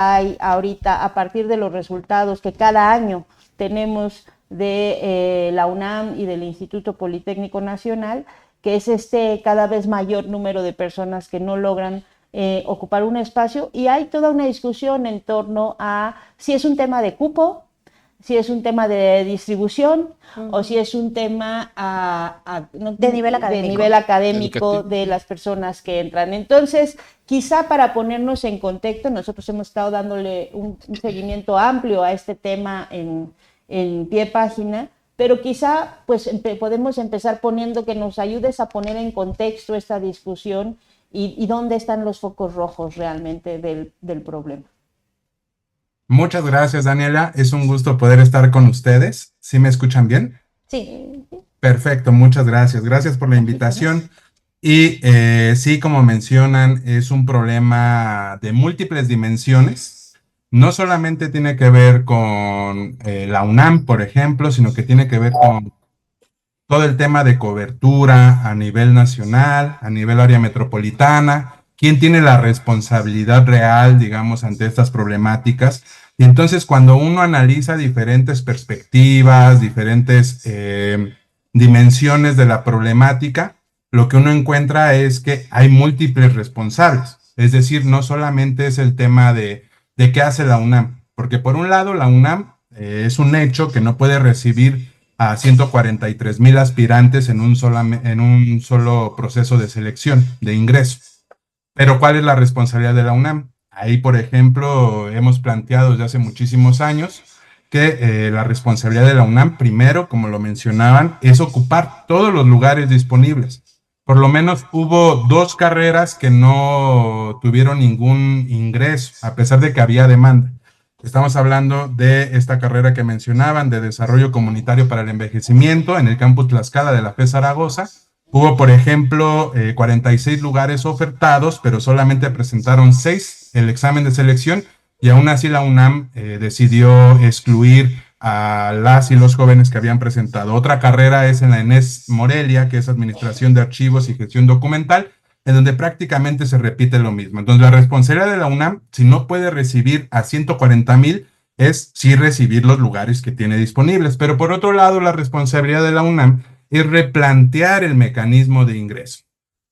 hay ahorita a partir de los resultados que cada año tenemos de la UNAM y del Instituto Politécnico Nacional, que es cada vez mayor número de personas que no logran ocupar un espacio, y hay toda una discusión en torno a si es un tema de cupo, si es un tema de distribución o si es un tema de nivel académico de las personas que entran. Entonces, quizá para ponernos en contexto, nosotros hemos estado dándole un seguimiento amplio a este tema en pie página, pero quizá pues podemos empezar poniendo que nos ayudes a poner en contexto esta discusión y dónde están los focos rojos realmente del problema. Muchas gracias, Daniela. Es un gusto poder estar con ustedes. ¿Sí me escuchan bien? Sí. Perfecto, muchas gracias. Gracias por la invitación. Y sí, como mencionan, es un problema de múltiples dimensiones. No solamente tiene que ver con la UNAM, por ejemplo, sino que tiene que ver con todo el tema de cobertura a nivel nacional, a nivel área metropolitana. ¿Quién tiene la responsabilidad real, digamos, ante estas problemáticas? Y entonces, cuando uno analiza diferentes perspectivas, diferentes dimensiones de la problemática, lo que uno encuentra es que hay múltiples responsables. Es decir, no solamente es el tema de qué hace la UNAM, porque por un lado la UNAM es un hecho que no puede recibir a 143,000 aspirantes en un solo proceso de selección, de ingreso. Pero ¿cuál es la responsabilidad de la UNAM? Ahí, por ejemplo, hemos planteado desde hace muchísimos años que la responsabilidad de la UNAM, primero, como lo mencionaban, es ocupar todos los lugares disponibles. Por lo menos hubo 2 carreras que no tuvieron ningún ingreso, a pesar de que había demanda. Estamos hablando de esta carrera que mencionaban, de Desarrollo Comunitario para el Envejecimiento, en el campus Tlaxcala de la FE Zaragoza. Hubo, por ejemplo, 46 lugares ofertados, pero solamente presentaron 6 el examen de selección, y aún así la UNAM decidió excluir a las y los jóvenes que habían presentado. Otra carrera es en la ENES Morelia, que es Administración de Archivos y Gestión Documental, en donde prácticamente se repite lo mismo. Entonces, la responsabilidad de la UNAM, si no puede recibir a 140,000, es sí recibir los lugares que tiene disponibles. Pero por otro lado, la responsabilidad de la UNAM es replantear el mecanismo de ingreso.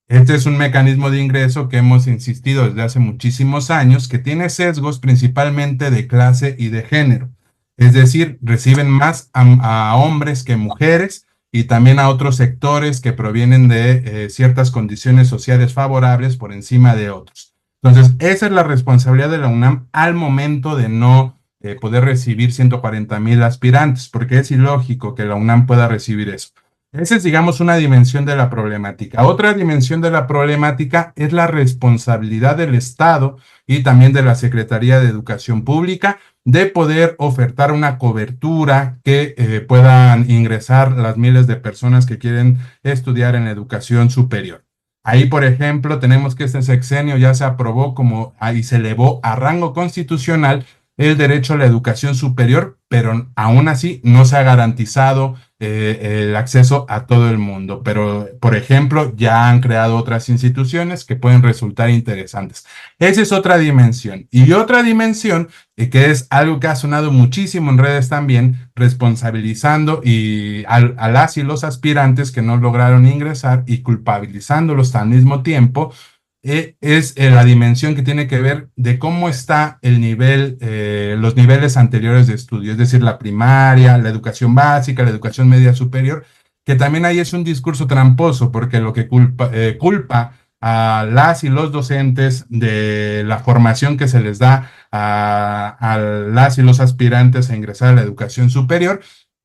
Este es un mecanismo de ingreso que hemos insistido desde hace muchísimos años, que tiene sesgos principalmente de clase y de género. Es decir, reciben más a hombres que mujeres, y también a otros sectores que provienen de ciertas condiciones sociales favorables por encima de otros. Entonces, esa es la responsabilidad de la UNAM al momento de no poder recibir 140,000 aspirantes, porque es ilógico que la UNAM pueda recibir eso. Esa es, digamos, una dimensión de la problemática. Otra dimensión de la problemática es la responsabilidad del Estado y también de la Secretaría de Educación Pública de poder ofertar una cobertura que puedan ingresar las miles de personas que quieren estudiar en la educación superior. Ahí, por ejemplo, tenemos que este sexenio ya se aprobó y se elevó a rango constitucional el derecho a la educación superior, pero aún así no se ha garantizado el acceso a todo el mundo. Pero, por ejemplo, ya han creado otras instituciones que pueden resultar interesantes. Esa es otra dimensión. Y otra dimensión, que es algo que ha sonado muchísimo en redes también, responsabilizando a las y los aspirantes que no lograron ingresar y culpabilizándolos al mismo tiempo, es la dimensión que tiene que ver de cómo está el nivel, los niveles anteriores de estudio, es decir, la primaria, la educación básica, la educación media superior, que también ahí es un discurso tramposo, porque lo que culpa a las y los docentes de la formación que se les da a las y los aspirantes a ingresar a la educación superior,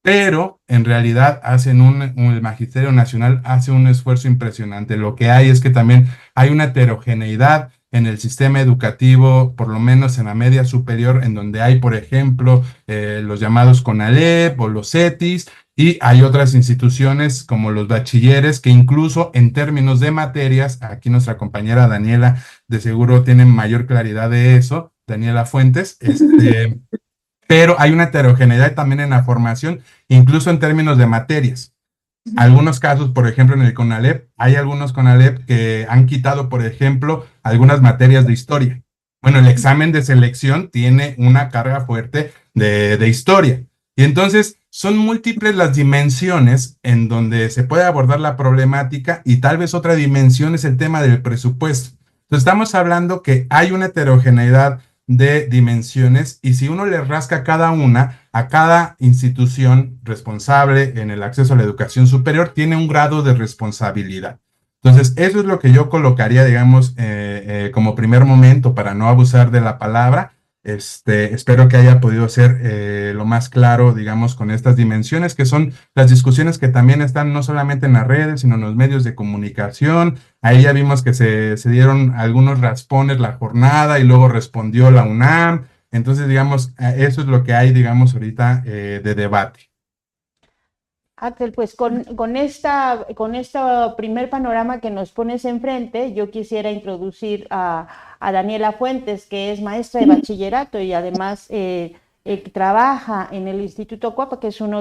pero en realidad el Magisterio Nacional hace un esfuerzo impresionante. Lo que hay es que también hay una heterogeneidad en el sistema educativo, por lo menos en la media superior, en donde hay, por ejemplo, los llamados CONALEP o los CETIS, y hay otras instituciones como los bachilleres que incluso en términos de materias, aquí nuestra compañera Daniela de seguro tiene mayor claridad de eso, Daniela Fuentes, pero hay una heterogeneidad también en la formación, incluso en términos de materias. Algunos casos, por ejemplo, en el CONALEP, hay algunos CONALEP que han quitado, por ejemplo, algunas materias de historia. Bueno, el examen de selección tiene una carga fuerte de historia. Y entonces son múltiples las dimensiones en donde se puede abordar la problemática, y tal vez otra dimensión es el tema del presupuesto. Entonces estamos hablando que hay una heterogeneidad de dimensiones, y si uno le rasca cada una, a cada institución responsable en el acceso a la educación superior tiene un grado de responsabilidad. Entonces, eso es lo que yo colocaría, digamos, como primer momento, para no abusar de la palabra. Espero que haya podido ser lo más claro, digamos, con estas dimensiones, que son las discusiones que también están no solamente en las redes, sino en los medios de comunicación. Ahí ya vimos que se dieron algunos raspones la jornada y luego respondió la UNAM. Entonces, digamos, eso es lo que hay, digamos, ahorita de debate. Axel, pues con este primer panorama que nos pones enfrente, yo quisiera introducir a Daniela Fuentes, que es maestra de bachillerato y además trabaja en el Instituto Cuapa, que es un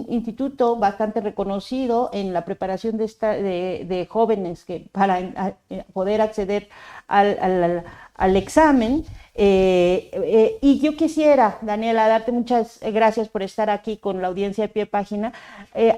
instituto bastante reconocido en la preparación de jóvenes que para poder acceder al examen. Y yo quisiera, Daniela, darte muchas gracias por estar aquí con la audiencia de Pie Página,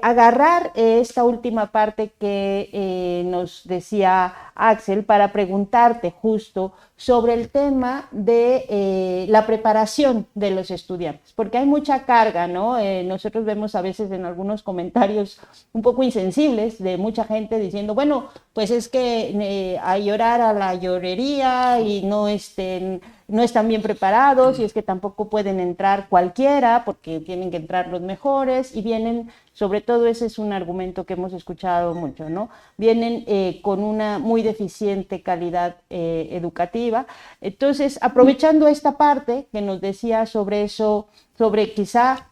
agarrar esta última parte que nos decía Axel para preguntarte justo sobre el tema de la preparación de los estudiantes, porque hay mucha carga, ¿no? Nosotros vemos a veces en algunos comentarios un poco insensibles de mucha gente diciendo, bueno, pues es que a llorar a la llorería y no están bien preparados, y es que tampoco pueden entrar cualquiera porque tienen que entrar los mejores, y vienen, sobre todo ese es un argumento que hemos escuchado mucho, ¿no? Vienen con una muy deficiente calidad educativa. Entonces, aprovechando esta parte que nos decía sobre eso, sobre quizá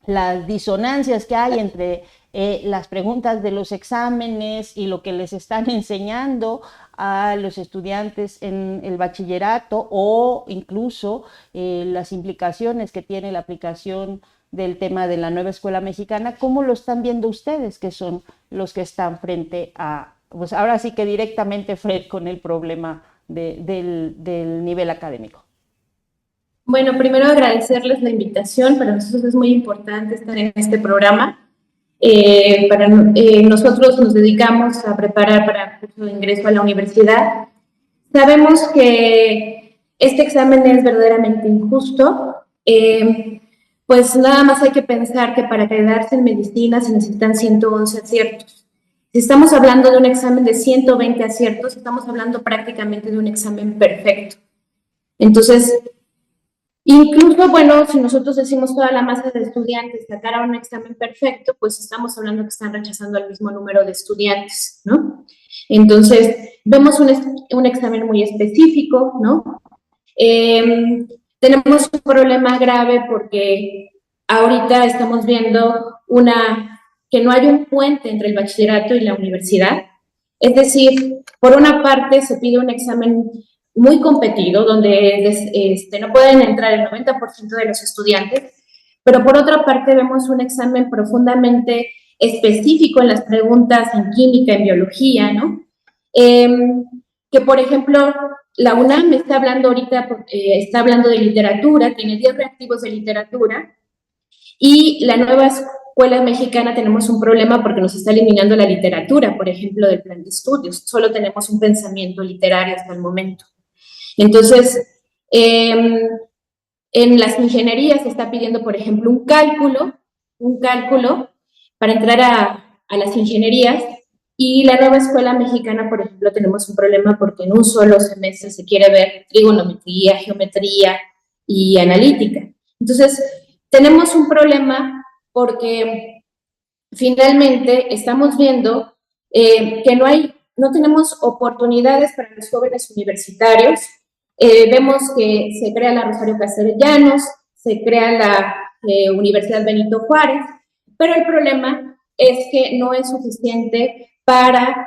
las disonancias que hay entre las preguntas de los exámenes y lo que les están enseñando a los estudiantes en el bachillerato, o incluso las implicaciones que tiene la aplicación del tema de la nueva escuela mexicana. ¿Cómo lo están viendo ustedes, que son los que están frente a, pues ahora sí que directamente con el problema del nivel académico? Bueno, primero agradecerles la invitación. Para nosotros es muy importante estar en este programa. Nosotros nos dedicamos a preparar para el curso de ingreso a la universidad. Sabemos que este examen es verdaderamente injusto. Pues nada más hay que pensar que para quedarse en medicina se necesitan 111 aciertos. Si estamos hablando de un examen de 120 aciertos, estamos hablando prácticamente de un examen perfecto. Entonces, incluso, bueno, si nosotros decimos toda la masa de estudiantes sacara un examen perfecto, pues estamos hablando que están rechazando al mismo número de estudiantes, ¿no? Entonces, vemos un examen muy específico, ¿no? Tenemos un problema grave porque ahorita estamos viendo que no hay un puente entre el bachillerato y la universidad. Es decir, por una parte se pide un examen muy competido, donde no pueden entrar el 90% de los estudiantes, pero por otra parte vemos un examen profundamente específico en las preguntas en química, en biología, ¿no? Que, por ejemplo, la UNAM está hablando ahorita, está hablando de literatura, tiene 10 reactivos de literatura, y la nueva escuela mexicana tenemos un problema porque nos está eliminando la literatura, por ejemplo, del plan de estudios. Solo tenemos un pensamiento literario hasta el momento. Entonces, en las ingenierías se está pidiendo, por ejemplo, un cálculo para entrar a las ingenierías, y la nueva escuela mexicana, por ejemplo, tenemos un problema porque en un solo semestre se quiere ver trigonometría, geometría y analítica. Entonces, tenemos un problema porque finalmente estamos viendo que no tenemos oportunidades para los jóvenes universitarios. Vemos que se crea la Rosario Castellanos, se crea la Universidad Benito Juárez, pero el problema es que no es suficiente para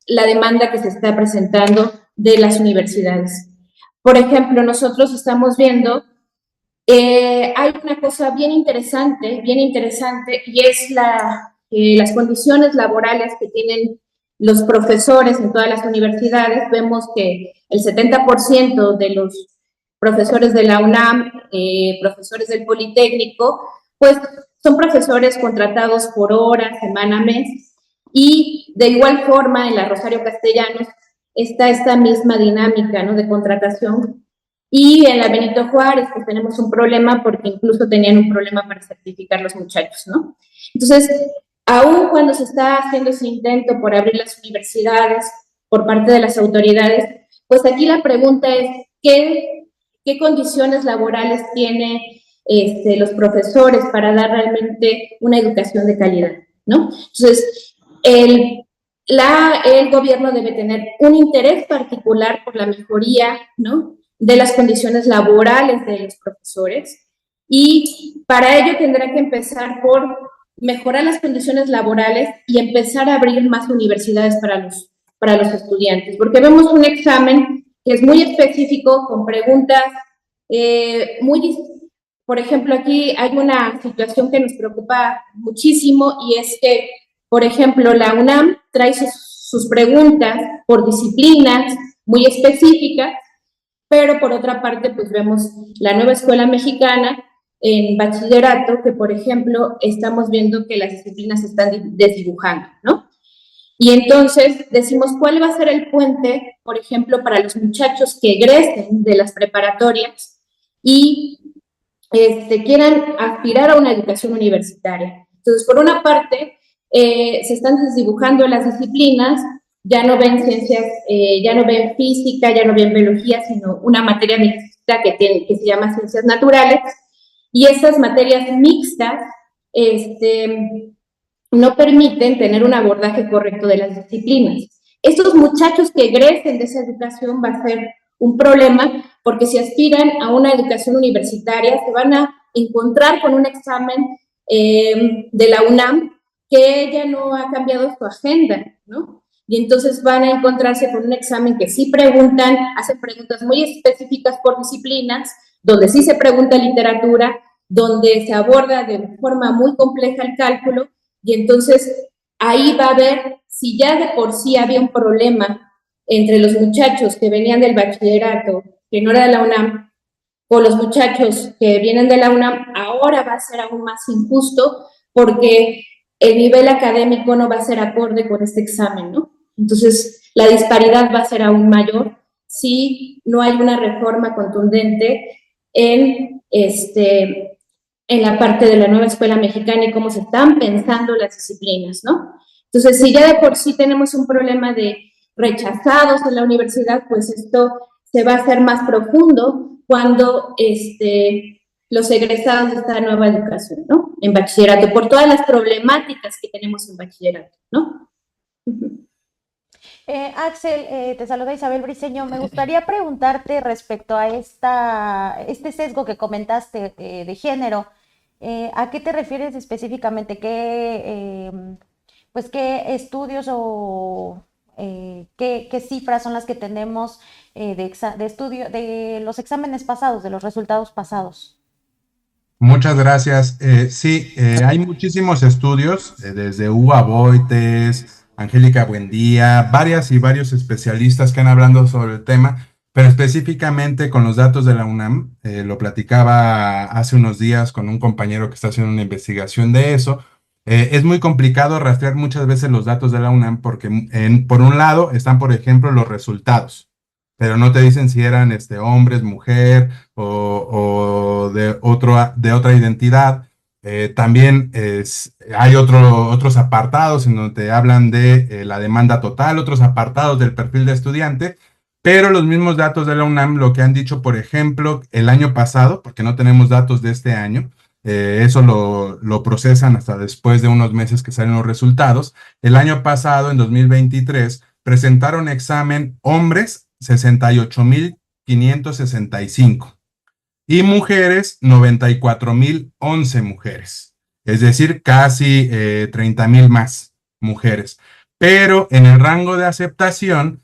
la demanda que se está presentando de las universidades. Por ejemplo, nosotros estamos viendo, hay una cosa bien interesante, y es las condiciones laborales que tienen los profesores en todas las universidades, vemos que el 70% de los profesores de la UNAM, profesores del Politécnico, pues son profesores contratados por hora, semana, mes, y de igual forma en la Rosario Castellanos está esta misma dinámica, ¿no?, de contratación. Y en la Benito Juárez pues tenemos un problema porque incluso tenían un problema para certificar los muchachos, ¿no? Entonces, aún cuando se está haciendo ese intento por abrir las universidades por parte de las autoridades, pues aquí la pregunta es, ¿qué condiciones laborales tienen los profesores para dar realmente una educación de calidad, ¿no? Entonces, el gobierno debe tener un interés particular por la mejoría, ¿no?, de las condiciones laborales de los profesores, y para ello tendrá que empezar por mejorar las condiciones laborales y empezar a abrir más universidades para los estudiantes, porque vemos un examen que es muy específico, con preguntas por ejemplo, aquí hay una situación que nos preocupa muchísimo, y es que, por ejemplo, la UNAM trae sus preguntas por disciplinas muy específicas, pero por otra parte, pues vemos la nueva escuela mexicana en bachillerato, que por ejemplo, estamos viendo que las disciplinas se están desdibujando, ¿no? Y entonces decimos, ¿cuál va a ser el puente, por ejemplo, para los muchachos que egresen de las preparatorias y quieran aspirar a una educación universitaria? Entonces, por una parte, se están desdibujando las disciplinas, ya no ven ciencias, ya no ven física, ya no ven biología, sino una materia mixta que se llama ciencias naturales, y esas materias mixtas no permiten tener un abordaje correcto de las disciplinas. Estos muchachos que egresen de esa educación va a ser un problema, porque si aspiran a una educación universitaria se van a encontrar con un examen de la UNAM que ella no ha cambiado su agenda, ¿no? Y entonces van a encontrarse con un examen que sí preguntan, hacen preguntas muy específicas por disciplinas, donde sí se pregunta literatura, donde se aborda de forma muy compleja el cálculo, y entonces ahí va a haber, si ya de por sí había un problema entre los muchachos que venían del bachillerato, que no era de la UNAM, con los muchachos que vienen de la UNAM, ahora va a ser aún más injusto, porque el nivel académico no va a ser acorde con este examen, ¿no? Entonces, la disparidad va a ser aún mayor si no hay una reforma contundente en la parte de la nueva escuela mexicana y cómo se están pensando las disciplinas, ¿no? Entonces, si ya de por sí tenemos un problema de rechazados en la universidad, pues esto se va a hacer más profundo cuando los egresados de esta nueva educación, ¿no?, en bachillerato, por todas las problemáticas que tenemos en bachillerato, ¿no? Axel, te saluda Isabel Briceño. Me gustaría preguntarte respecto a este sesgo que comentaste de género. ¿A qué te refieres específicamente? ¿Qué estudios o qué cifras son las que tenemos de estudio de los exámenes pasados, de los resultados pasados? Muchas gracias. Sí, hay muchísimos estudios, desde Uva Boites, Angélica Buendía, varias y varios especialistas que han hablado sobre el tema, pero específicamente con los datos de la UNAM. Lo platicaba hace unos días con un compañero que está haciendo una investigación de eso. Es muy complicado rastrear muchas veces los datos de la UNAM porque por un lado están, por ejemplo, los resultados, pero no te dicen si eran hombres, mujer o de otra identidad. También hay otros apartados en donde te hablan de la demanda total, otros apartados del perfil de estudiante, pero los mismos datos de la UNAM lo que han dicho, por ejemplo, el año pasado, porque no tenemos datos de este año, eso lo procesan hasta después de unos meses que salen los resultados. El año pasado, en 2023, presentaron examen hombres 68,565 y mujeres 94,011 mujeres, es decir, casi 30,000 más mujeres. Pero en el rango de aceptación,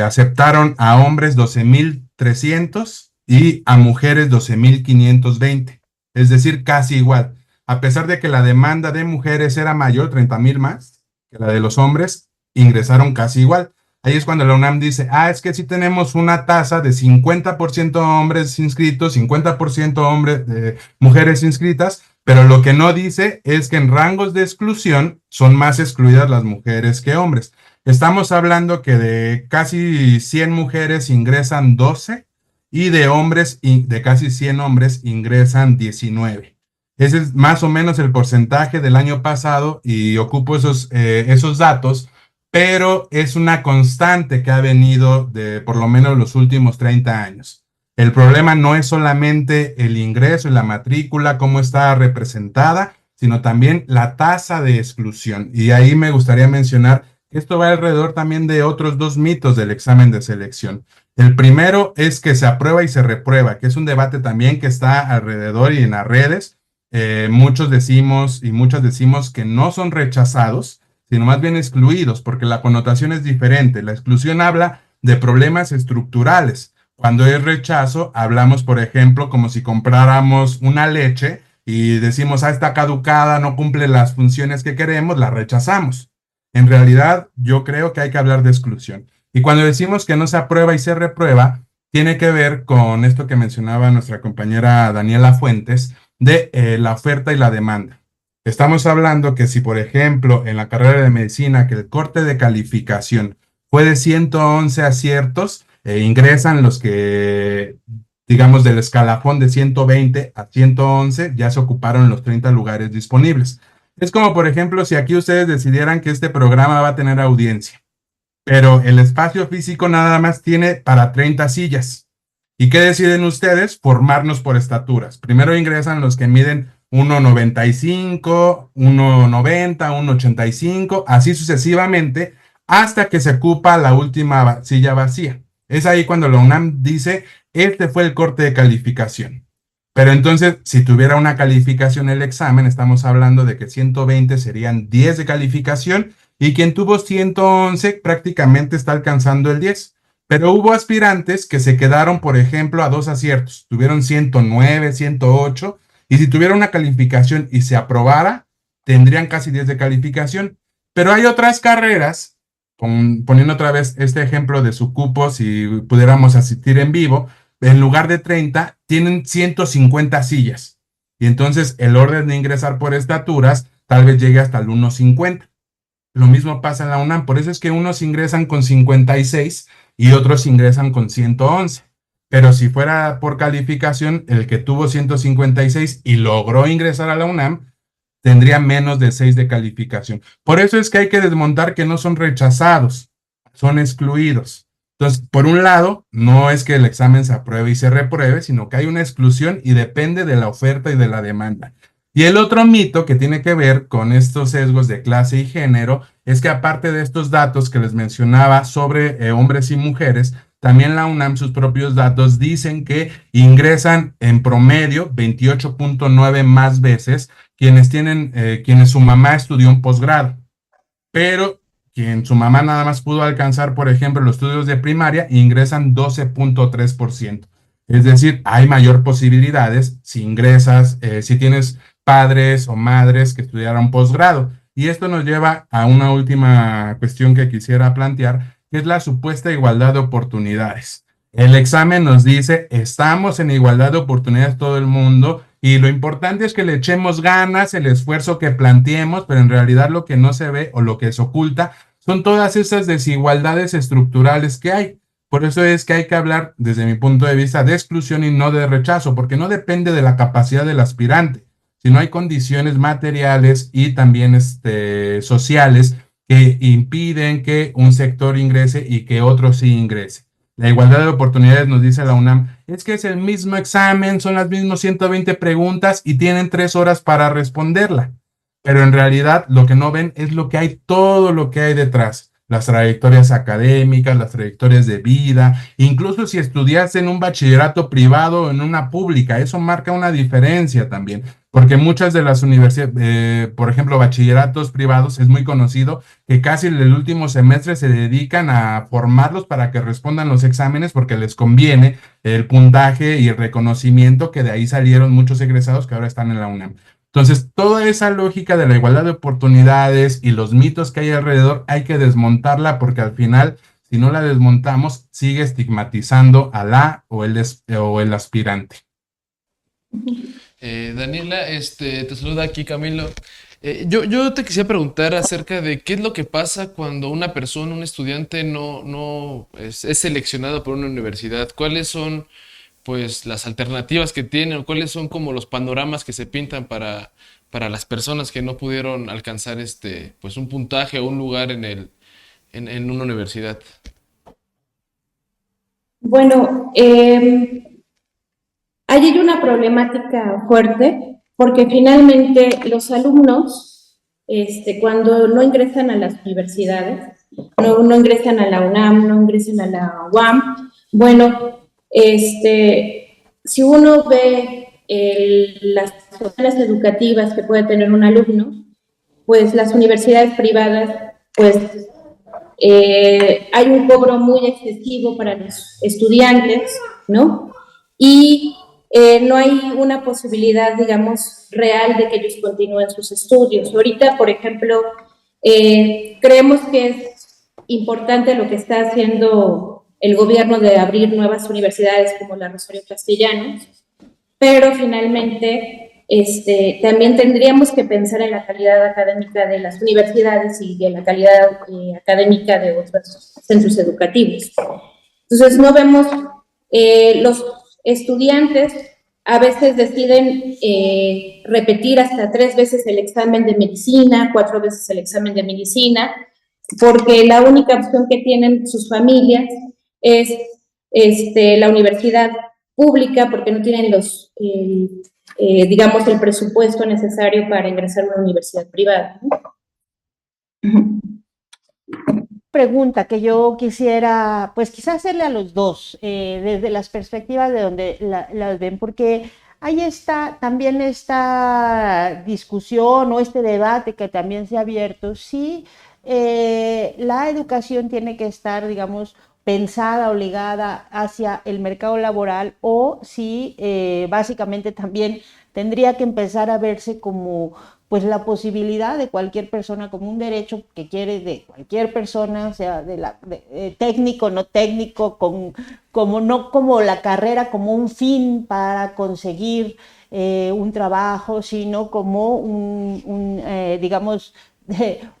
aceptaron a hombres 12,300 y a mujeres 12,520, es decir, casi igual. A pesar de que la demanda de mujeres era mayor, 30,000 más que la de los hombres, ingresaron casi igual. Ahí es cuando la UNAM dice, es que sí tenemos una tasa de 50% hombres inscritos, 50% mujeres inscritas, pero lo que no dice es que en rangos de exclusión son más excluidas las mujeres que hombres. Estamos hablando que de casi 100 mujeres ingresan 12 y de hombres, de casi 100 hombres ingresan 19. Ese es más o menos el porcentaje del año pasado y ocupo esos datos, pero es una constante que ha venido de por lo menos los últimos 30 años. El problema no es solamente el ingreso y la matrícula, cómo está representada, sino también la tasa de exclusión. Y ahí me gustaría mencionar que esto va alrededor también de otros 2 mitos del examen de selección. El primero es que se aprueba y se reprueba, que es un debate también que está alrededor y en las redes. Muchos decimos y muchas decimos que no son rechazados, sino más bien excluidos, porque la connotación es diferente. La exclusión habla de problemas estructurales. Cuando es rechazo, hablamos, por ejemplo, como si compráramos una leche y decimos, está caducada, no cumple las funciones que queremos, la rechazamos. En realidad, yo creo que hay que hablar de exclusión. Y cuando decimos que no se aprueba y se reprueba, tiene que ver con esto que mencionaba nuestra compañera Daniela Fuentes, de la oferta y la demanda. Estamos hablando que si, por ejemplo, en la carrera de medicina, que el corte de calificación fue de 111 aciertos, ingresan los que, digamos, del escalafón de 120 a 111, ya se ocuparon los 30 lugares disponibles. Es como, por ejemplo, si aquí ustedes decidieran que este programa va a tener audiencia, pero el espacio físico nada más tiene para 30 sillas. ¿Y qué deciden ustedes? Formarnos por estaturas. Primero ingresan los que miden 1,95, 1,90, 1,85, así sucesivamente, hasta que se ocupa la última silla vacía. Es ahí cuando la UNAM dice, este fue el corte de calificación. Pero entonces, si tuviera una calificación el examen, estamos hablando de que 120 serían 10 de calificación y quien tuvo 111 prácticamente está alcanzando el 10. Pero hubo aspirantes que se quedaron, por ejemplo, a 2 aciertos. Tuvieron 109, 108 y si tuviera una calificación y se aprobara, tendrían casi 10 de calificación. Pero hay otras carreras, poniendo otra vez este ejemplo de su cupo, si pudiéramos asistir en vivo, en lugar de 30, tienen 150 sillas. Y entonces el orden de ingresar por estaturas tal vez llegue hasta el 1,50. Lo mismo pasa en la UNAM, por eso es que unos ingresan con 56 y otros ingresan con 111. Pero si fuera por calificación, el que tuvo 156 y logró ingresar a la UNAM, tendría menos de 6 de calificación. Por eso es que hay que desmontar que no son rechazados, son excluidos. Entonces, por un lado, no es que el examen se apruebe y se repruebe, sino que hay una exclusión y depende de la oferta y de la demanda. Y el otro mito que tiene que ver con estos sesgos de clase y género es que aparte de estos datos que les mencionaba sobre hombres y mujeres, también la UNAM, sus propios datos dicen que ingresan en promedio 28.9 más veces quienes su mamá estudió un posgrado. Pero quien su mamá nada más pudo alcanzar, por ejemplo, los estudios de primaria, ingresan 12.3%. Es decir, hay mayor posibilidades si ingresas, si tienes padres o madres que estudiaron posgrado. Y esto nos lleva a una última cuestión que quisiera plantear, que es la supuesta igualdad de oportunidades. El examen nos dice, estamos en igualdad de oportunidades todo el mundo, y lo importante es que le echemos ganas, el esfuerzo que planteemos, pero en realidad lo que no se ve o lo que se oculta son todas esas desigualdades estructurales que hay. Por eso es que hay que hablar, desde mi punto de vista, de exclusión y no de rechazo, porque no depende de la capacidad del aspirante, sino hay condiciones materiales y también sociales que impiden que un sector ingrese y que otro sí ingrese. La igualdad de oportunidades, nos dice la UNAM, es que es el mismo examen, son las mismas 120 preguntas y tienen 3 horas para responderla. Pero en realidad lo que no ven es todo lo que hay detrás. Las trayectorias académicas, las trayectorias de vida, incluso si estudiaste en un bachillerato privado o en una pública, eso marca una diferencia también, porque muchas de las universidades, por ejemplo, bachilleratos privados, es muy conocido que casi en el último semestre se dedican a formarlos para que respondan los exámenes porque les conviene el puntaje y el reconocimiento, que de ahí salieron muchos egresados que ahora están en la UNAM. Entonces, toda esa lógica de la igualdad de oportunidades y los mitos que hay alrededor, hay que desmontarla porque al final, si no la desmontamos, sigue estigmatizando a la o el aspirante. Daniela, te saluda aquí Camilo. Yo te quisiera preguntar acerca de qué es lo que pasa cuando una persona, un estudiante, no es seleccionado por una universidad. ¿Cuáles son, pues, las alternativas que tienen o cuáles son como los panoramas que se pintan para las personas que no pudieron alcanzar pues, un puntaje o un lugar en una universidad? Bueno, ahí hay una problemática fuerte porque finalmente los alumnos, cuando no ingresan a las universidades, no ingresan a la UNAM, no ingresan a la UAM, bueno, si uno ve las opciones educativas que puede tener un alumno, pues las universidades privadas, pues hay un cobro muy excesivo para los estudiantes, ¿no? Y no hay una posibilidad, digamos, real de que ellos continúen sus estudios. Ahorita, por ejemplo, creemos que es importante lo que está haciendo el gobierno de abrir nuevas universidades como la Rosario Castellanos, pero finalmente también tendríamos que pensar en la calidad académica de las universidades y en la calidad académica de otros centros educativos. Entonces, no vemos, los estudiantes a veces deciden repetir hasta 3 veces el examen de medicina, 4 veces el examen de medicina, porque la única opción que tienen sus familias es la universidad pública, porque no tienen digamos, el presupuesto necesario para ingresar a una universidad privada, ¿no? Pregunta que yo quisiera, pues quizás hacerle a los dos, desde las perspectivas de donde las ven, porque ahí está también esta discusión o este debate que también se ha abierto, si la educación tiene que estar, digamos, pensada o ligada hacia el mercado laboral o si básicamente también tendría que empezar a verse como pues la posibilidad de cualquier persona, como un derecho que quiere de cualquier persona, o sea, técnico, no técnico, no como la carrera, como un fin para conseguir un trabajo, sino como digamos,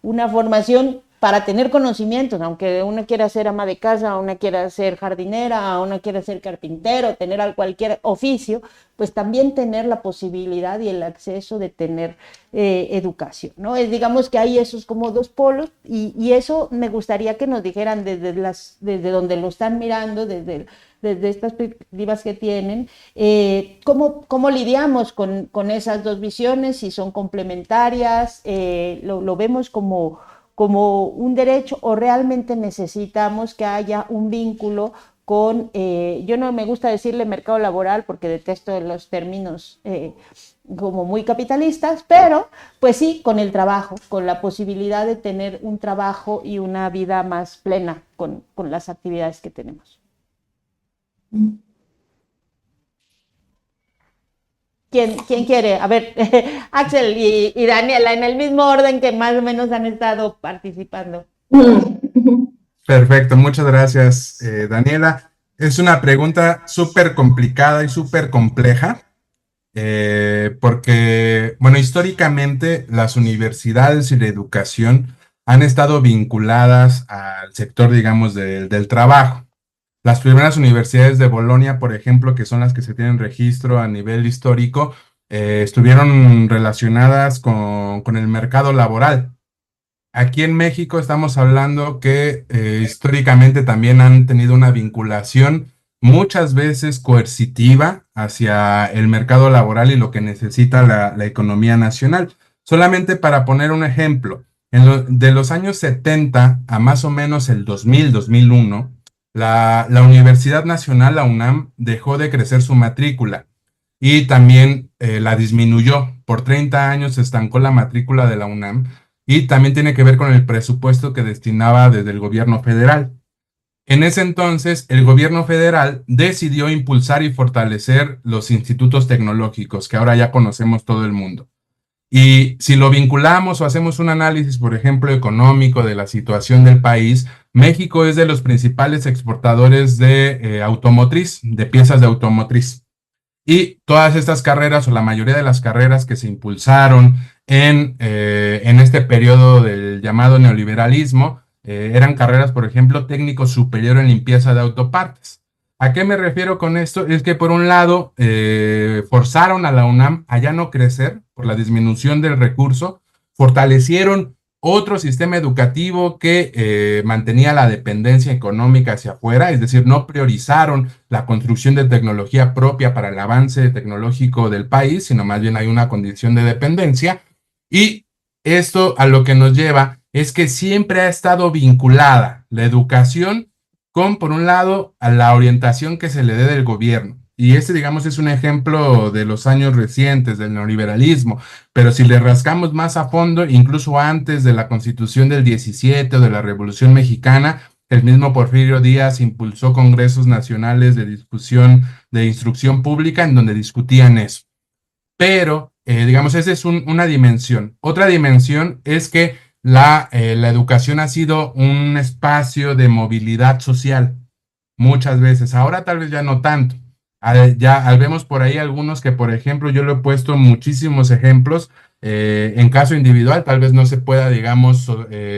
una formación para tener conocimientos, aunque uno quiera ser ama de casa, una quiera ser jardinera, una quiera ser carpintero, tener cualquier oficio, pues también tener la posibilidad y el acceso de tener educación, ¿no? Digamos que hay esos como dos polos y eso me gustaría que nos dijeran desde donde lo están mirando, desde estas perspectivas que tienen, cómo lidiamos con esas dos visiones, si son complementarias, lo vemos como un derecho o realmente necesitamos que haya un vínculo con, yo no me gusta decirle mercado laboral porque detesto los términos como muy capitalistas, pero pues sí, con el trabajo, con la posibilidad de tener un trabajo y una vida más plena con las actividades que tenemos. ¿Quién quiere? A ver, Axel y Daniela, en el mismo orden que más o menos han estado participando. Perfecto, muchas gracias, Daniela. Es una pregunta súper complicada y súper compleja, porque, bueno, históricamente las universidades y la educación han estado vinculadas al sector, digamos, del trabajo. Las primeras universidades de Bolonia, por ejemplo, que son las que se tienen registro a nivel histórico, estuvieron relacionadas con el mercado laboral. Aquí en México estamos hablando que históricamente también han tenido una vinculación muchas veces coercitiva hacia el mercado laboral y lo que necesita la economía nacional. Solamente para poner un ejemplo, de los años 70 a más o menos el 2001, la Universidad Nacional, la UNAM, dejó de crecer su matrícula y también la disminuyó. Por 30 años se estancó la matrícula de la UNAM y también tiene que ver con el presupuesto que destinaba desde el gobierno federal. En ese entonces, el gobierno federal decidió impulsar y fortalecer los institutos tecnológicos que ahora ya conocemos todo el mundo. Y si lo vinculamos o hacemos un análisis, por ejemplo, económico de la situación del país, México es de los principales exportadores de automotriz, de piezas de automotriz. Y todas estas carreras, o la mayoría de las carreras que se impulsaron en este periodo del llamado neoliberalismo, eran carreras, por ejemplo, técnico superior en limpieza de autopartes. ¿A qué me refiero con esto? Es que por un lado forzaron a la UNAM a ya no crecer por la disminución del recurso, fortalecieron otro sistema educativo que mantenía la dependencia económica hacia afuera, es decir, no priorizaron la construcción de tecnología propia para el avance tecnológico del país, sino más bien hay una condición de dependencia. Y esto a lo que nos lleva es que siempre ha estado vinculada la educación con, por un lado, a la orientación que se le dé del gobierno. Y este, digamos, es un ejemplo de los años recientes del neoliberalismo, pero si le rascamos más a fondo, incluso antes de la Constitución del 17 o de la Revolución Mexicana, el mismo Porfirio Díaz impulsó congresos nacionales de discusión de instrucción pública en donde discutían eso. Pero, digamos, esa es una dimensión. Otra dimensión es que la educación ha sido un espacio de movilidad social muchas veces. Ahora tal vez ya no tanto. Ya vemos por ahí algunos que, por ejemplo, yo le he puesto muchísimos ejemplos. En caso individual, tal vez no se pueda, digamos,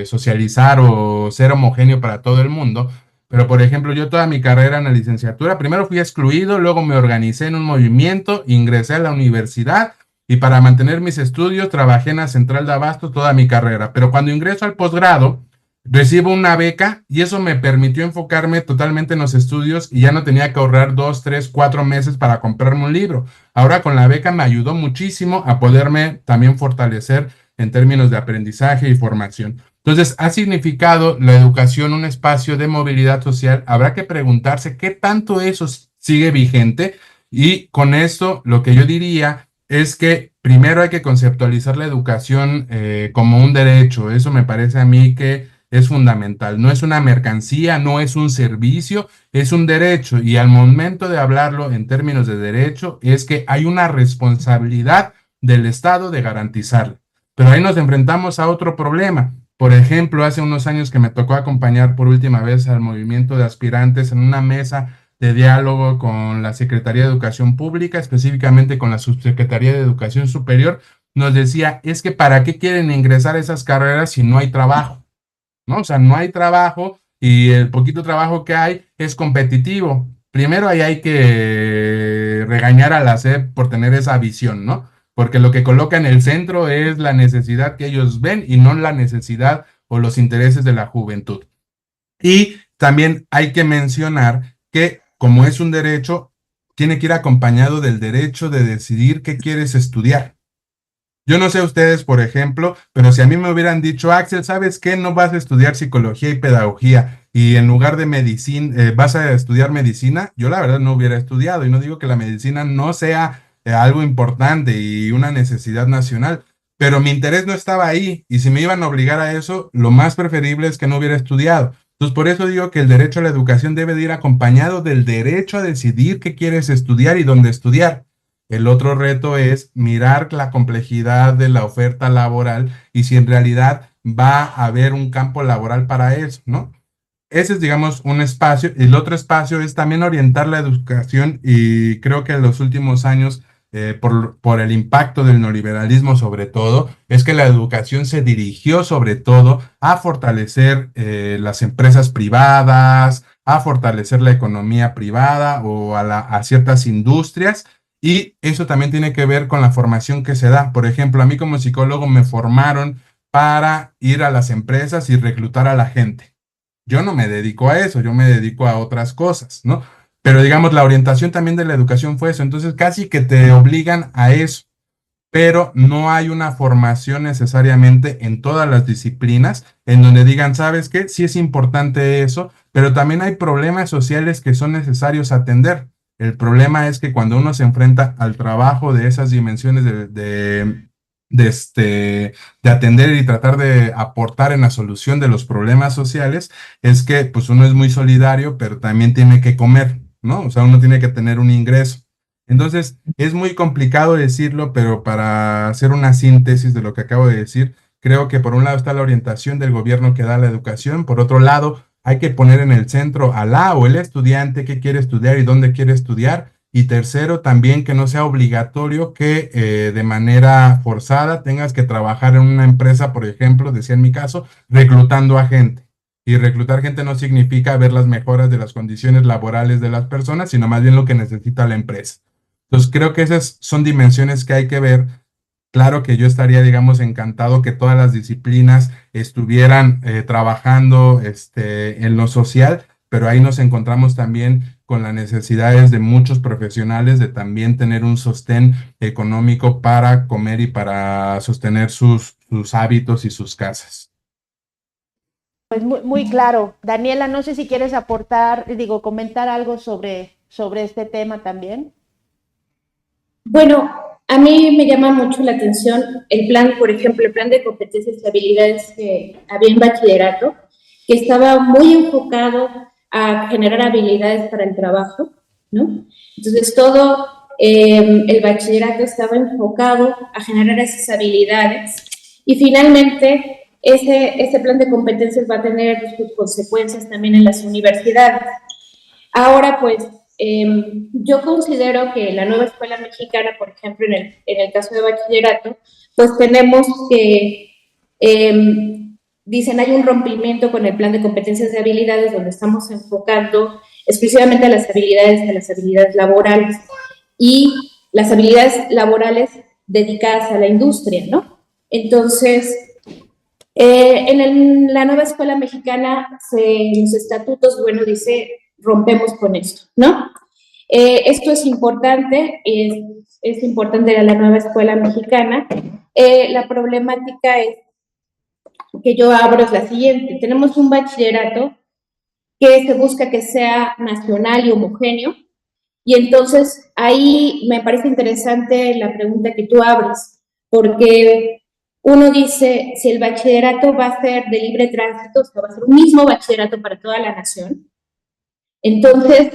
socializar o ser homogéneo para todo el mundo. Pero, por ejemplo, yo toda mi carrera en la licenciatura, primero fui excluido, luego me organicé en un movimiento, ingresé a la universidad y para mantener mis estudios trabajé en la central de abasto toda mi carrera. Pero cuando ingreso al posgrado, recibo una beca y eso me permitió enfocarme totalmente en los estudios y ya no tenía que ahorrar 2, 3, 4 meses para comprarme un libro. Ahora con la beca me ayudó muchísimo a poderme también fortalecer en términos de aprendizaje y formación. Entonces, ¿ha significado la educación un espacio de movilidad social? Habrá que preguntarse qué tanto eso sigue vigente y con esto lo que yo diría es que primero hay que conceptualizar la educación como un derecho. Eso me parece a mí que es fundamental. No es una mercancía, no es un servicio, es un derecho. Y al momento de hablarlo en términos de derecho, es que hay una responsabilidad del Estado de garantizarlo. Pero ahí nos enfrentamos a otro problema. Por ejemplo, hace unos años que me tocó acompañar por última vez al movimiento de aspirantes en una mesa de diálogo con la Secretaría de Educación Pública, específicamente con la Subsecretaría de Educación Superior, nos decía, es que ¿para qué quieren ingresar a esas carreras si no hay trabajo? ¿No? O sea, no hay trabajo y el poquito trabajo que hay es competitivo. Primero ahí hay que regañar a la SEP por tener esa visión, ¿no? Porque lo que coloca en el centro es la necesidad que ellos ven y no la necesidad o los intereses de la juventud. Y también hay que mencionar que como es un derecho, tiene que ir acompañado del derecho de decidir qué quieres estudiar. Yo no sé ustedes, por ejemplo, pero si a mí me hubieran dicho, Axel, ¿sabes qué? No vas a estudiar psicología y pedagogía y en lugar de medicina, vas a estudiar medicina, yo la verdad no hubiera estudiado y no digo que la medicina no sea algo importante y una necesidad nacional, pero mi interés no estaba ahí y si me iban a obligar a eso, lo más preferible es que no hubiera estudiado. Entonces, por eso digo que el derecho a la educación debe de ir acompañado del derecho a decidir qué quieres estudiar y dónde estudiar. El otro reto es mirar la complejidad de la oferta laboral y si en realidad va a haber un campo laboral para eso, ¿no? Ese es, digamos, un espacio. El otro espacio es también orientar la educación y creo que en los últimos años, por el impacto del neoliberalismo sobre todo, es que la educación se dirigió sobre todo a fortalecer las empresas privadas, a fortalecer la economía privada o a ciertas industrias. Y eso también tiene que ver con la formación que se da. Por ejemplo, a mí como psicólogo me formaron para ir a las empresas y reclutar a la gente. Yo no me dedico a eso, yo me dedico a otras cosas, ¿no? Pero digamos, la orientación también de la educación fue eso. Entonces, casi que te obligan a eso, pero no hay una formación necesariamente en todas las disciplinas en donde digan, ¿sabes qué? Sí es importante eso, pero también hay problemas sociales que son necesarios atender. El problema es que cuando uno se enfrenta al trabajo de esas dimensiones de atender y tratar de aportar en la solución de los problemas sociales, es que pues uno es muy solidario, pero también tiene que comer, ¿no? O sea, uno tiene que tener un ingreso. Entonces, es muy complicado decirlo, pero para hacer una síntesis de lo que acabo de decir, creo que por un lado está la orientación del gobierno que da la educación, por otro lado, hay que poner en el centro a la o el estudiante que quiere estudiar y dónde quiere estudiar. Y tercero, también que no sea obligatorio que de manera forzada tengas que trabajar en una empresa, por ejemplo, decía en mi caso, reclutando a gente. Y reclutar gente no significa ver las mejoras de las condiciones laborales de las personas, sino más bien lo que necesita la empresa. Entonces, creo que esas son dimensiones que hay que ver. Claro que yo estaría, digamos, encantado que todas las disciplinas estuvieran trabajando en lo social, pero ahí nos encontramos también con las necesidades de muchos profesionales de también tener un sostén económico para comer y para sostener sus hábitos y sus casas. Pues muy claro. Daniela, no sé si quieres aportar, digo, comentar algo sobre este tema también. Bueno, a mí me llama mucho la atención el plan, por ejemplo, el plan de competencias y habilidades que había en bachillerato, que estaba muy enfocado a generar habilidades para el trabajo, ¿no? Entonces, todo el bachillerato estaba enfocado a generar esas habilidades y finalmente ese plan de competencias va a tener sus consecuencias también en las universidades. Ahora, pues, yo considero que la nueva escuela mexicana, por ejemplo, en el caso de bachillerato, pues tenemos que, dicen, hay un rompimiento con el plan de competencias de habilidades donde estamos enfocando exclusivamente a las habilidades laborales y las habilidades laborales dedicadas a la industria, ¿no? Entonces, la nueva escuela mexicana, los estatutos, bueno, dice, rompemos con esto, ¿no? Esto es importante, es importante de la nueva escuela mexicana. La problemática es que yo abro es la siguiente. Tenemos un bachillerato que se busca que sea nacional y homogéneo, y entonces ahí me parece interesante la pregunta que tú abres, porque uno dice, si el bachillerato va a ser de libre tránsito, o sea, va a ser un mismo bachillerato para toda la nación, entonces,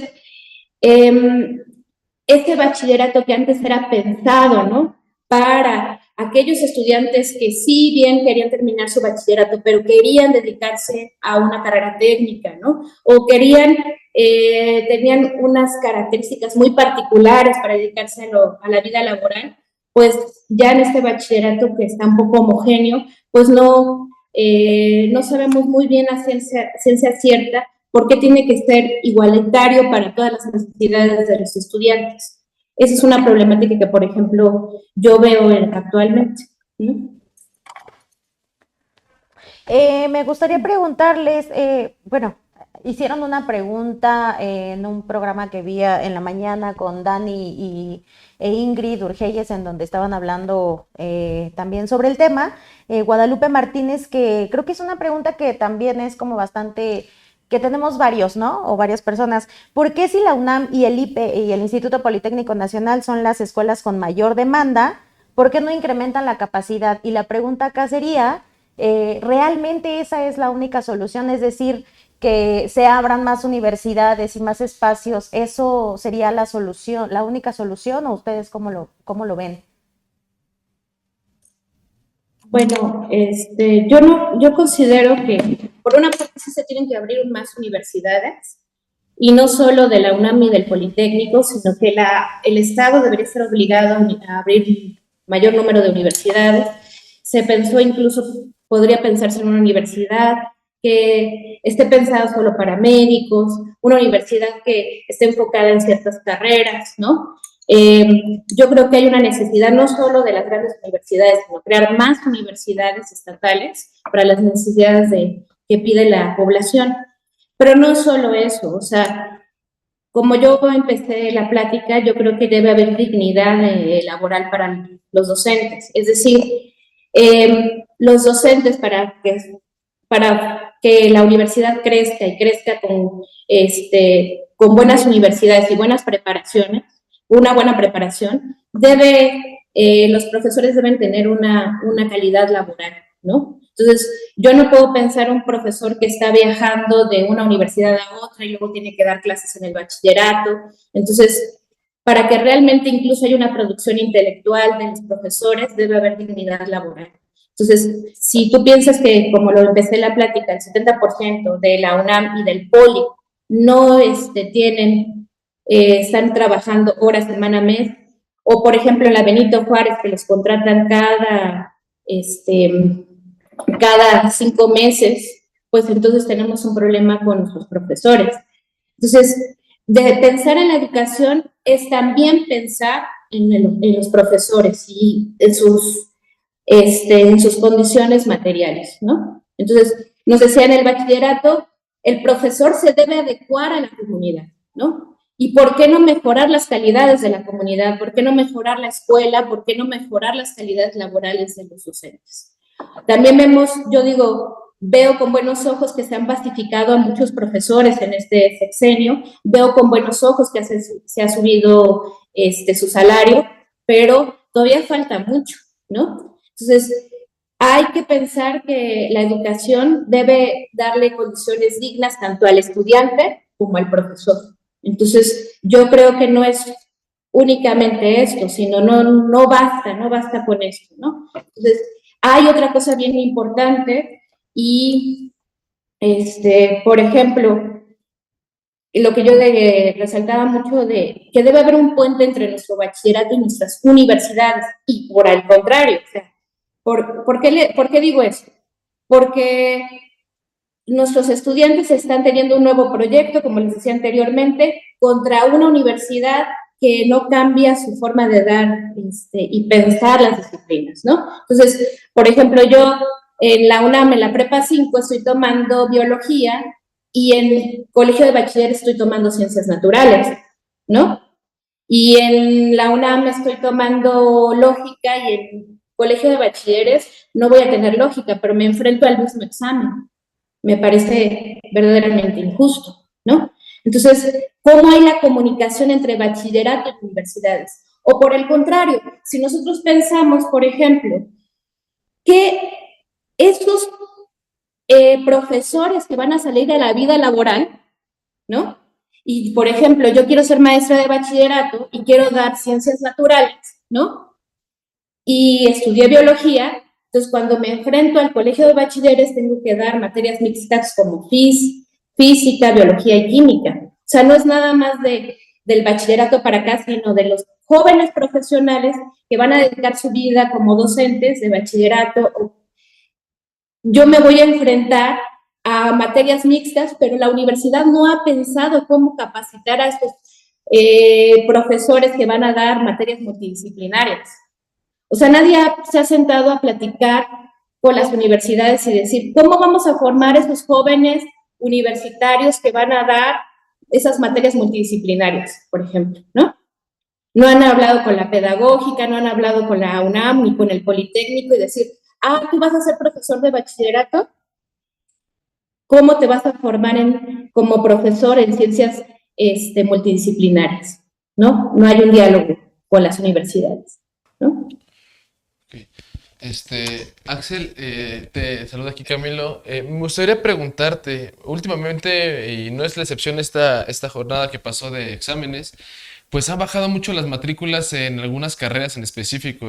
ese bachillerato que antes era pensado, ¿no? Para aquellos estudiantes que sí bien querían terminar su bachillerato, pero querían dedicarse a una carrera técnica, ¿no? O tenían unas características muy particulares para dedicarse a la vida laboral, pues ya en este bachillerato que está un poco homogéneo, pues no sabemos muy bien a ciencia cierta por qué tiene que ser igualitario para todas las necesidades de los estudiantes. Esa es una problemática que, por ejemplo, yo veo actualmente, ¿no? Me gustaría preguntarles, bueno, hicieron una pregunta en un programa que vi en la mañana con Dani e Ingrid Urgelles, en donde estaban hablando también sobre el tema. Guadalupe Martínez, que creo que es una pregunta que también es como bastante, que tenemos varios, ¿no? O varias personas. ¿Por qué si la UNAM y el IPE y el Instituto Politécnico Nacional son las escuelas con mayor demanda, por qué no incrementan la capacidad? Y la pregunta acá sería, ¿realmente esa es la única solución? Es decir, que se abran más universidades y más espacios, ¿eso sería la solución, la única solución, o ustedes cómo lo ven? Bueno, yo considero que por una parte sí se tienen que abrir más universidades, y no solo de la UNAM y del Politécnico, sino que el Estado debería ser obligado a abrir mayor número de universidades. Se pensó incluso, podría pensarse en una universidad que esté pensada solo para médicos, una universidad que esté enfocada en ciertas carreras, ¿no? Yo creo que hay una necesidad no solo de las grandes universidades, sino crear más universidades estatales para las necesidades que pide la población. Pero no solo eso, o sea, como yo empecé la plática, yo creo que debe haber dignidad laboral para los docentes. Es decir, los docentes para que la universidad crezca y crezca con buenas universidades y buenas preparaciones, una buena preparación, los profesores deben tener una calidad laboral, ¿no? Entonces, yo no puedo pensar un profesor que está viajando de una universidad a otra y luego tiene que dar clases en el bachillerato. Entonces, para que realmente incluso haya una producción intelectual de los profesores, debe haber dignidad laboral. Entonces, si tú piensas que, como lo empecé la plática, el 70% de la UNAM y del POLI no están trabajando horas semana mes, o por ejemplo en la Benito Juárez, que los contratan cada 5 meses, pues entonces tenemos un problema con nuestros profesores. Entonces, de pensar en la educación es también pensar en los profesores y en sus condiciones materiales, ¿no? Entonces, nos decía en el bachillerato, el profesor se debe adecuar a la comunidad, ¿no? ¿Y por qué no mejorar las calidades de la comunidad? ¿Por qué no mejorar la escuela? ¿Por qué no mejorar las calidades laborales de los docentes? También veo con buenos ojos que se han basificado a muchos profesores en este sexenio, veo con buenos ojos que se ha subido su salario, pero todavía falta mucho, ¿no? Entonces, hay que pensar que la educación debe darle condiciones dignas tanto al estudiante como al profesor. Entonces, yo creo que no es únicamente esto, sino no basta con esto, ¿no? Entonces, hay otra cosa bien importante y, por ejemplo, lo que yo resaltaba mucho de que debe haber un puente entre nuestro bachillerato y nuestras universidades, y por el contrario, o sea, ¿por qué digo eso? Porque nuestros estudiantes están teniendo un nuevo proyecto, como les decía anteriormente, contra una universidad que no cambia su forma de dar y pensar las disciplinas, ¿no? Entonces, por ejemplo, yo en la UNAM, en la Prepa 5, estoy tomando biología y en colegio de bachiller estoy tomando ciencias naturales, ¿no? Y en la UNAM estoy tomando lógica y en colegio de bachilleres no voy a tener lógica, pero me enfrento al mismo examen. Me parece verdaderamente injusto, ¿no? Entonces, ¿cómo hay la comunicación entre bachillerato y universidades? O por el contrario, si nosotros pensamos, por ejemplo, que estos profesores que van a salir de la vida laboral, ¿no? Y, por ejemplo, yo quiero ser maestra de bachillerato y quiero dar ciencias naturales, ¿no? Y estudié biología, entonces cuando me enfrento al colegio de bachilleres tengo que dar materias mixtas como física, biología y química. O sea, no es nada más del bachillerato para acá, sino de los jóvenes profesionales que van a dedicar su vida como docentes de bachillerato. Yo me voy a enfrentar a materias mixtas, pero la universidad no ha pensado cómo capacitar a estos profesores que van a dar materias multidisciplinarias. O sea, nadie se ha sentado a platicar con las universidades y decir, ¿cómo vamos a formar a esos jóvenes universitarios que van a dar esas materias multidisciplinarias, por ejemplo, ¿no? No han hablado con la pedagógica, no han hablado con la UNAM ni con el Politécnico y decir, tú vas a ser profesor de bachillerato, ¿cómo te vas a formar como profesor en ciencias multidisciplinarias? ¿No? No hay un diálogo con las universidades, ¿no? Okay. Axel, te saluda aquí Camilo. Me gustaría preguntarte, últimamente, y no es la excepción esta jornada que pasó de exámenes, pues han bajado mucho las matrículas en algunas carreras en específico,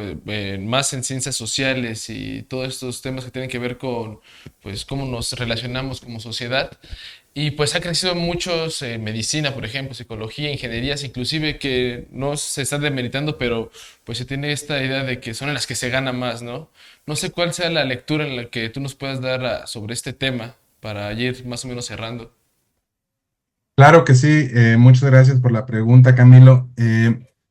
más en ciencias sociales y todos estos temas que tienen que ver con, pues, cómo nos relacionamos como sociedad. Y pues ha crecido muchos en medicina, por ejemplo, psicología, ingenierías, inclusive que no se están demeritando, pero pues se tiene esta idea de que son en las que se gana más, ¿no? No sé cuál sea la lectura en la que tú nos puedas dar sobre este tema para ir más o menos cerrando. Claro que sí, muchas gracias por la pregunta, Camilo.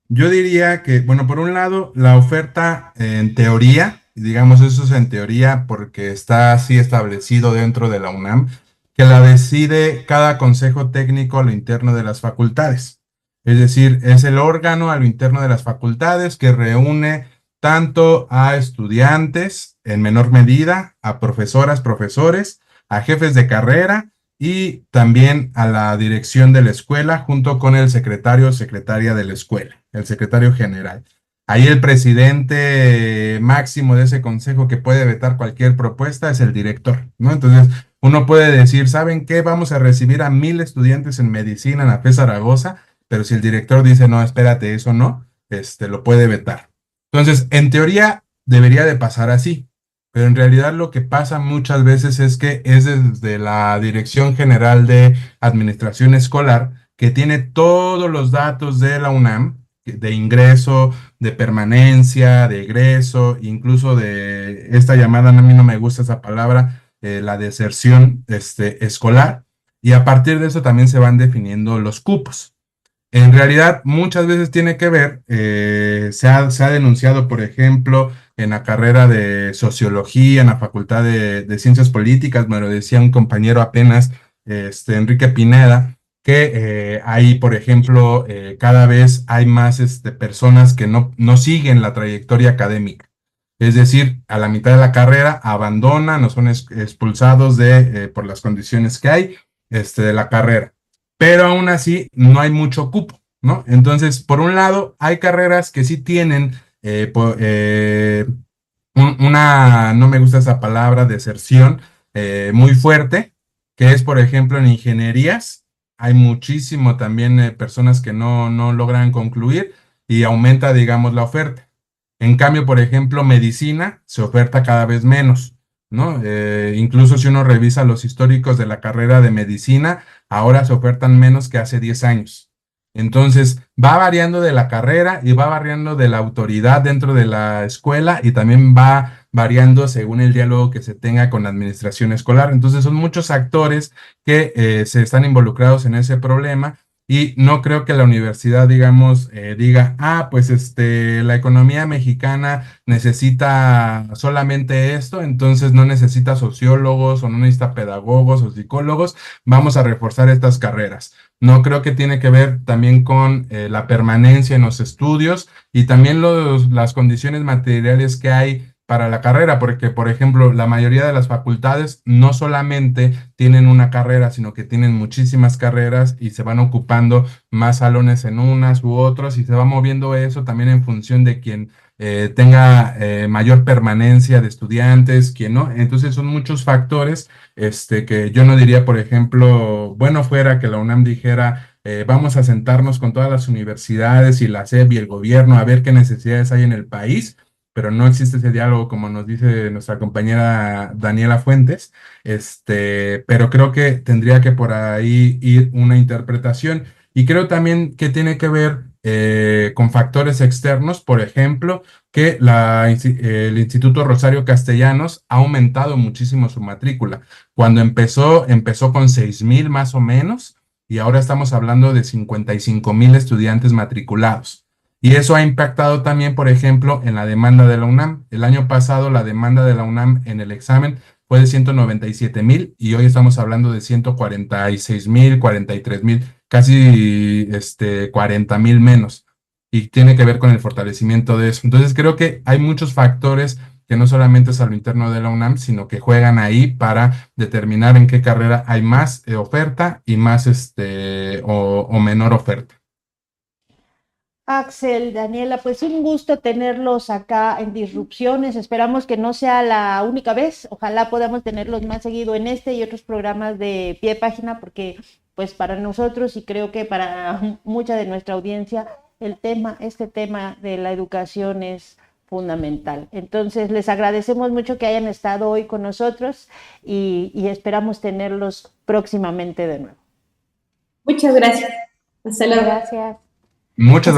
Yo diría que, bueno, por un lado, la oferta en teoría, y digamos eso es en teoría porque está así establecido dentro de la UNAM, que la decide cada consejo técnico a lo interno de las facultades. Es decir, es el órgano a lo interno de las facultades que reúne tanto a estudiantes, en menor medida, a profesoras, profesores, a jefes de carrera, y también a la dirección de la escuela junto con el secretario o secretaria de la escuela, el secretario general. Ahí el presidente máximo de ese consejo que puede vetar cualquier propuesta es el director, ¿no? Entonces, uno puede decir, ¿saben qué? Vamos a recibir a 1000 estudiantes en medicina en la FE Zaragoza pero si el director dice, no, espérate, eso no, lo puede vetar. Entonces, en teoría, debería de pasar así, pero en realidad lo que pasa muchas veces es que es desde la Dirección General de Administración Escolar, que tiene todos los datos de la UNAM, de ingreso, de permanencia, de egreso, incluso de esta llamada, a mí no me gusta esa palabra, la deserción escolar, y a partir de eso también se van definiendo los cupos. En realidad, muchas veces tiene que ver, se ha denunciado, por ejemplo, en la carrera de sociología, en la Facultad de Ciencias Políticas, me lo decía un compañero apenas, Enrique Pineda, que hay, por ejemplo, cada vez hay más personas que no siguen la trayectoria académica. Es decir, a la mitad de la carrera abandonan o son expulsados por las condiciones que hay de la carrera. Pero aún así no hay mucho cupo, ¿no? Entonces, por un lado, hay carreras que sí tienen no me gusta esa palabra, deserción muy fuerte, que es, por ejemplo, en ingenierías, hay muchísimo también personas que no logran concluir y aumenta, digamos, la oferta. En cambio, por ejemplo, medicina se oferta cada vez menos, ¿no? Incluso si uno revisa los históricos de la carrera de medicina, ahora se ofertan menos que hace 10 años. Entonces, va variando de la carrera y va variando de la autoridad dentro de la escuela y también va variando según el diálogo que se tenga con la administración escolar. Entonces, son muchos actores que se están involucrados en ese problema. Y no creo que la universidad, digamos, diga, pues la economía mexicana necesita solamente esto, entonces no necesita sociólogos o no necesita pedagogos o psicólogos, vamos a reforzar estas carreras. No creo que tiene que ver también con la permanencia en los estudios y también las condiciones materiales que hay para la carrera, porque, por ejemplo, la mayoría de las facultades no solamente tienen una carrera, sino que tienen muchísimas carreras y se van ocupando más salones en unas u otras y se va moviendo eso también en función de quien tenga mayor permanencia de estudiantes, quien no. Entonces son muchos factores que yo no diría, por ejemplo, bueno fuera que la UNAM dijera, vamos a sentarnos con todas las universidades y la SEP y el gobierno a ver qué necesidades hay en el país, pero no existe ese diálogo, como nos dice nuestra compañera Daniela Fuentes, pero creo que tendría que por ahí ir una interpretación y creo también que tiene que ver con factores externos, por ejemplo, que el Instituto Rosario Castellanos ha aumentado muchísimo su matrícula. Cuando empezó con 6,000 más o menos y ahora estamos hablando de 55,000 estudiantes matriculados. Y eso ha impactado también, por ejemplo, en la demanda de la UNAM. El año pasado la demanda de la UNAM en el examen fue de 197,000 y hoy estamos hablando de 146,000, 43,000, casi 40,000 menos. Y tiene que ver con el fortalecimiento de eso. Entonces creo que hay muchos factores que no solamente es a lo interno de la UNAM, sino que juegan ahí para determinar en qué carrera hay más oferta y más o menor oferta. Axel, Daniela, pues un gusto tenerlos acá en Disrupciones. Esperamos que no sea la única vez. Ojalá podamos tenerlos más seguido en este y otros programas de Pie de Página, porque pues para nosotros y creo que para mucha de nuestra audiencia, este tema de la educación es fundamental. Entonces, les agradecemos mucho que hayan estado hoy con nosotros y esperamos tenerlos próximamente de nuevo. Muchas gracias. Hasta luego. Gracias. Muchas